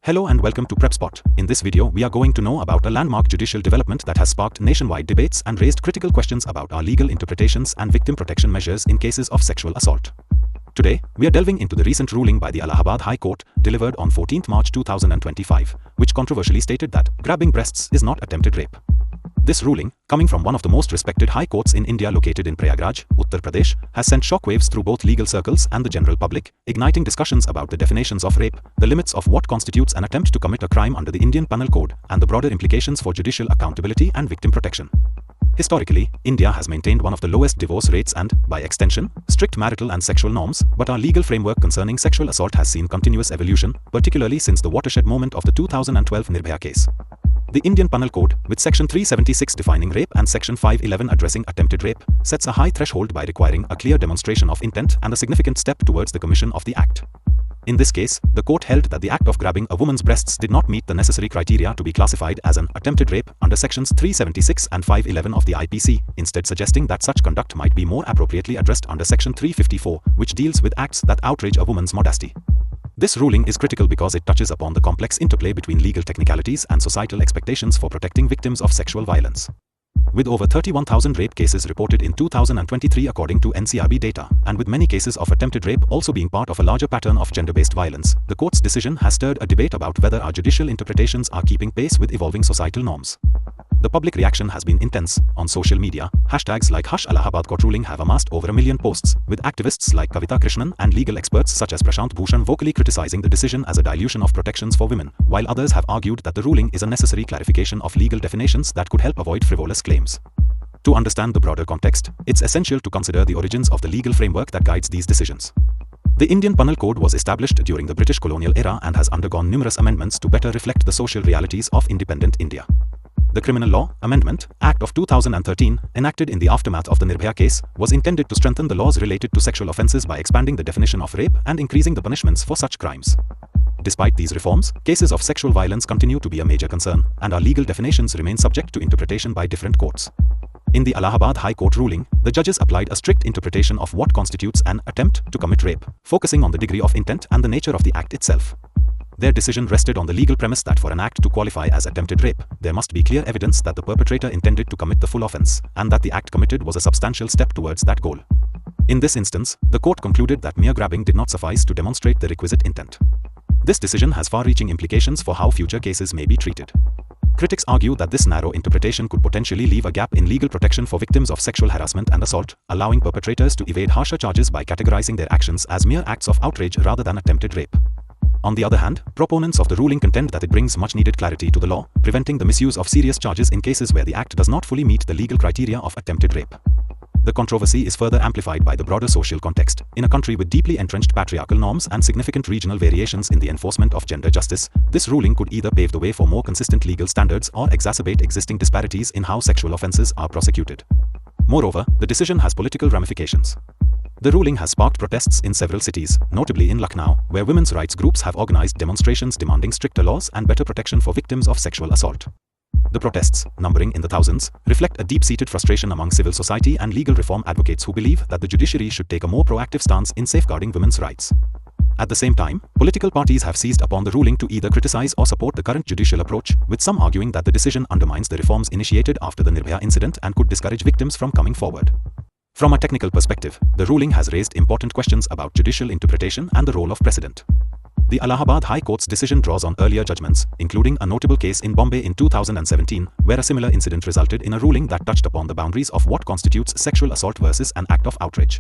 Hello and welcome to Prepspot. In this video, we are going to know about a landmark judicial development that has sparked nationwide debates and raised critical questions about our legal interpretations and victim protection measures in cases of sexual assault. Today, we are delving into the recent ruling by the Allahabad High Court, delivered on 14 March 2025, which controversially stated that grabbing breasts is not attempted rape. This ruling, coming from one of the most respected high courts in India located in Prayagraj, Uttar Pradesh, has sent shockwaves through both legal circles and the general public, igniting discussions about the definitions of rape, the limits of what constitutes an attempt to commit a crime under the Indian Penal Code, and the broader implications for judicial accountability and victim protection. Historically, India has maintained one of the lowest divorce rates and, by extension, strict marital and sexual norms, but our legal framework concerning sexual assault has seen continuous evolution, particularly since the watershed moment of the 2012 Nirbhaya case. The Indian Penal Code, with Section 376 defining rape and Section 511 addressing attempted rape, sets a high threshold by requiring a clear demonstration of intent and a significant step towards the commission of the act. In this case, the court held that the act of grabbing a woman's breasts did not meet the necessary criteria to be classified as an attempted rape under Sections 376 and 511 of the IPC, instead suggesting that such conduct might be more appropriately addressed under Section 354, which deals with acts that outrage a woman's modesty. This ruling is critical because it touches upon the complex interplay between legal technicalities and societal expectations for protecting victims of sexual violence. With over 31,000 rape cases reported in 2023 according to NCRB data, and with many cases of attempted rape also being part of a larger pattern of gender-based violence, the court's decision has stirred a debate about whether our judicial interpretations are keeping pace with evolving societal norms. The public reaction has been intense. On social media, hashtags like Hush Allahabad Court ruling have amassed over 1 million posts, with activists like Kavita Krishnan and legal experts such as Prashant Bhushan vocally criticizing the decision as a dilution of protections for women, while others have argued that the ruling is a necessary clarification of legal definitions that could help avoid frivolous claims. To understand the broader context, it's essential to consider the origins of the legal framework that guides these decisions. The Indian Penal Code was established during the British colonial era and has undergone numerous amendments to better reflect the social realities of independent India. The Criminal Law Amendment Act of 2013, enacted in the aftermath of the Nirbhaya case, was intended to strengthen the laws related to sexual offences by expanding the definition of rape and increasing the punishments for such crimes. Despite these reforms, cases of sexual violence continue to be a major concern, and our legal definitions remain subject to interpretation by different courts. In the Allahabad High Court ruling, the judges applied a strict interpretation of what constitutes an attempt to commit rape, focusing on the degree of intent and the nature of the act itself. Their decision rested on the legal premise that for an act to qualify as attempted rape, there must be clear evidence that the perpetrator intended to commit the full offense, and that the act committed was a substantial step towards that goal. In this instance, the court concluded that mere grabbing did not suffice to demonstrate the requisite intent. This decision has far-reaching implications for how future cases may be treated. Critics argue that this narrow interpretation could potentially leave a gap in legal protection for victims of sexual harassment and assault, allowing perpetrators to evade harsher charges by categorizing their actions as mere acts of outrage rather than attempted rape. On the other hand, proponents of the ruling contend that it brings much-needed clarity to the law, preventing the misuse of serious charges in cases where the act does not fully meet the legal criteria of attempted rape. The controversy is further amplified by the broader social context. In a country with deeply entrenched patriarchal norms and significant regional variations in the enforcement of gender justice, this ruling could either pave the way for more consistent legal standards or exacerbate existing disparities in how sexual offences are prosecuted. Moreover, the decision has political ramifications. The ruling has sparked protests in several cities, notably in Lucknow, where women's rights groups have organized demonstrations demanding stricter laws and better protection for victims of sexual assault. The protests, numbering in the thousands, reflect a deep-seated frustration among civil society and legal reform advocates who believe that the judiciary should take a more proactive stance in safeguarding women's rights. At the same time, political parties have seized upon the ruling to either criticize or support the current judicial approach, with some arguing that the decision undermines the reforms initiated after the Nirbhaya incident and could discourage victims from coming forward. From a technical perspective, the ruling has raised important questions about judicial interpretation and the role of precedent. The Allahabad High Court's decision draws on earlier judgments, including a notable case in Bombay in 2017, where a similar incident resulted in a ruling that touched upon the boundaries of what constitutes sexual assault versus an act of outrage.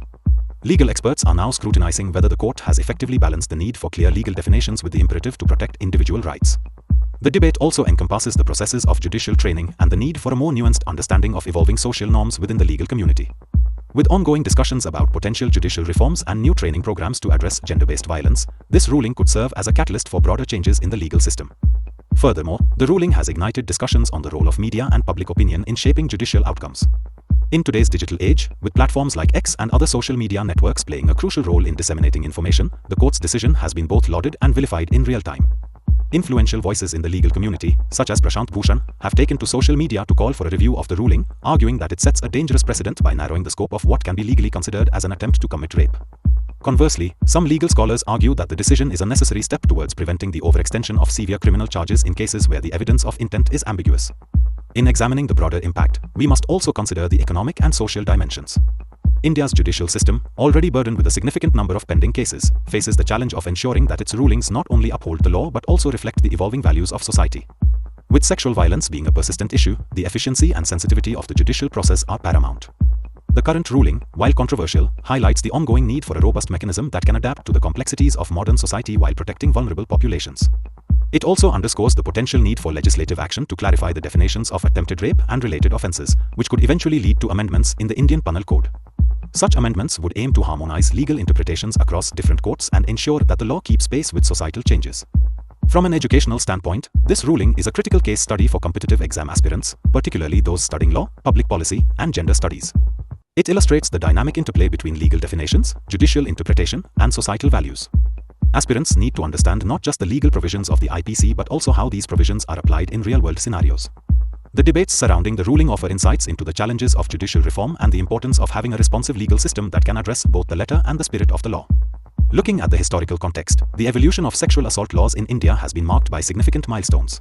Legal experts are now scrutinizing whether the court has effectively balanced the need for clear legal definitions with the imperative to protect individual rights. The debate also encompasses the processes of judicial training and the need for a more nuanced understanding of evolving social norms within the legal community. With ongoing discussions about potential judicial reforms and new training programs to address gender-based violence, this ruling could serve as a catalyst for broader changes in the legal system. Furthermore, the ruling has ignited discussions on the role of media and public opinion in shaping judicial outcomes. In today's digital age, with platforms like X and other social media networks playing a crucial role in disseminating information, the court's decision has been both lauded and vilified in real time. Influential voices in the legal community, such as Prashant Bhushan, have taken to social media to call for a review of the ruling, arguing that it sets a dangerous precedent by narrowing the scope of what can be legally considered as an attempt to commit rape. Conversely, some legal scholars argue that the decision is a necessary step towards preventing the overextension of severe criminal charges in cases where the evidence of intent is ambiguous. In examining the broader impact, we must also consider the economic and social dimensions. India's judicial system, already burdened with a significant number of pending cases, faces the challenge of ensuring that its rulings not only uphold the law but also reflect the evolving values of society. With sexual violence being a persistent issue, the efficiency and sensitivity of the judicial process are paramount. The current ruling, while controversial, highlights the ongoing need for a robust mechanism that can adapt to the complexities of modern society while protecting vulnerable populations. It also underscores the potential need for legislative action to clarify the definitions of attempted rape and related offences, which could eventually lead to amendments in the Indian Penal Code. Such amendments would aim to harmonize legal interpretations across different courts and ensure that the law keeps pace with societal changes. From an educational standpoint, this ruling is a critical case study for competitive exam aspirants, particularly those studying law, public policy, and gender studies. It illustrates the dynamic interplay between legal definitions, judicial interpretation, and societal values. Aspirants need to understand not just the legal provisions of the IPC but also how these provisions are applied in real-world scenarios. The debates surrounding the ruling offer insights into the challenges of judicial reform and the importance of having a responsive legal system that can address both the letter and the spirit of the law. Looking at the historical context, the evolution of sexual assault laws in India has been marked by significant milestones.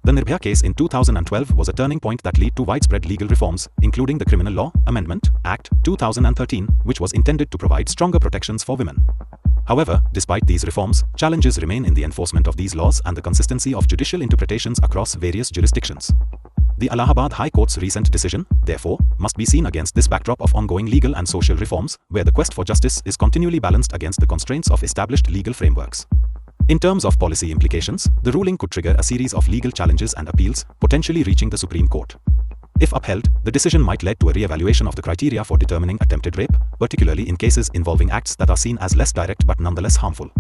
The Nirbhaya case in 2012 was a turning point that led to widespread legal reforms, including the Criminal Law Amendment Act 2013, which was intended to provide stronger protections for women. However, despite these reforms, challenges remain in the enforcement of these laws and the consistency of judicial interpretations across various jurisdictions. The Allahabad High Court's recent decision, therefore, must be seen against this backdrop of ongoing legal and social reforms, where the quest for justice is continually balanced against the constraints of established legal frameworks. In terms of policy implications, the ruling could trigger a series of legal challenges and appeals, potentially reaching the Supreme Court. If upheld, the decision might lead to a re-evaluation of the criteria for determining attempted rape, particularly in cases involving acts that are seen as less direct but nonetheless harmful.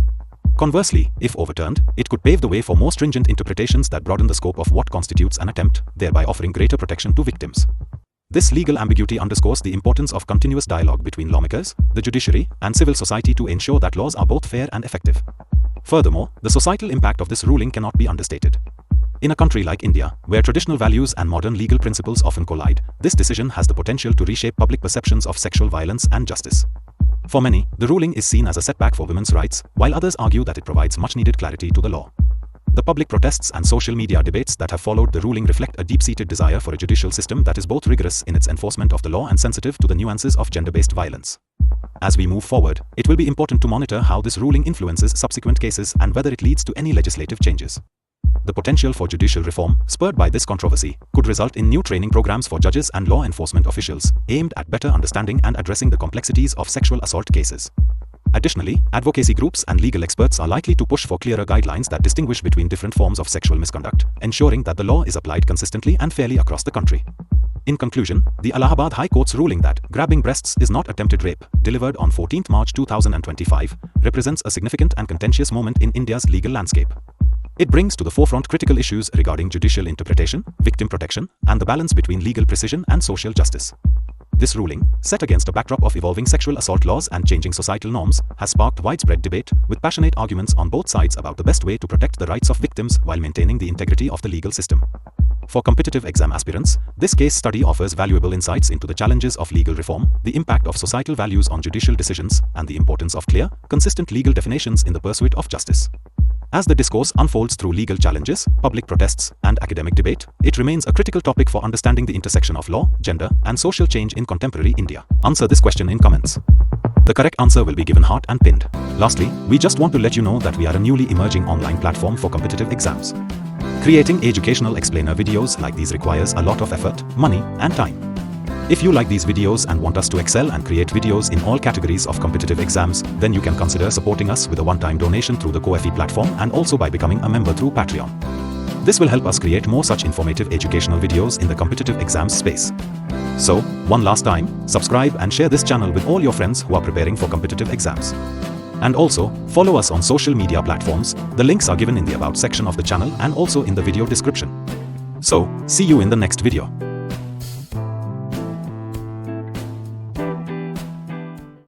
Conversely, if overturned, it could pave the way for more stringent interpretations that broaden the scope of what constitutes an attempt, thereby offering greater protection to victims. This legal ambiguity underscores the importance of continuous dialogue between lawmakers, the judiciary, and civil society to ensure that laws are both fair and effective. Furthermore, the societal impact of this ruling cannot be understated. In a country like India, where traditional values and modern legal principles often collide, this decision has the potential to reshape public perceptions of sexual violence and justice. For many, the ruling is seen as a setback for women's rights, while others argue that it provides much-needed clarity to the law. The public protests and social media debates that have followed the ruling reflect a deep-seated desire for a judicial system that is both rigorous in its enforcement of the law and sensitive to the nuances of gender-based violence. As we move forward, it will be important to monitor how this ruling influences subsequent cases and whether it leads to any legislative changes. The potential for judicial reform, spurred by this controversy, could result in new training programs for judges and law enforcement officials, aimed at better understanding and addressing the complexities of sexual assault cases. Additionally, advocacy groups and legal experts are likely to push for clearer guidelines that distinguish between different forms of sexual misconduct, ensuring that the law is applied consistently and fairly across the country. In conclusion, the Allahabad High Court's ruling that grabbing breasts is not attempted rape, delivered on 14 March 2025, represents a significant and contentious moment in India's legal landscape. It brings to the forefront critical issues regarding judicial interpretation, victim protection, and the balance between legal precision and social justice. This ruling, set against a backdrop of evolving sexual assault laws and changing societal norms, has sparked widespread debate, with passionate arguments on both sides about the best way to protect the rights of victims while maintaining the integrity of the legal system. For competitive exam aspirants, this case study offers valuable insights into the challenges of legal reform, the impact of societal values on judicial decisions, and the importance of clear, consistent legal definitions in the pursuit of justice. As the discourse unfolds through legal challenges, public protests, and academic debate, it remains a critical topic for understanding the intersection of law, gender, and social change in contemporary India. Answer this question in comments. The correct answer will be given hot and pinned. Lastly, we just want to let you know that we are a newly emerging online platform for competitive exams. Creating educational explainer videos like these requires a lot of effort, money, and time. If you like these videos and want us to excel and create videos in all categories of competitive exams, then you can consider supporting us with a one-time donation through the Ko-fi platform and also by becoming a member through Patreon. This will help us create more such informative educational videos in the competitive exams space. So, one last time, subscribe and share this channel with all your friends who are preparing for competitive exams. And also, follow us on social media platforms. The links are given in the About section of the channel and also in the video description. So, see you in the next video.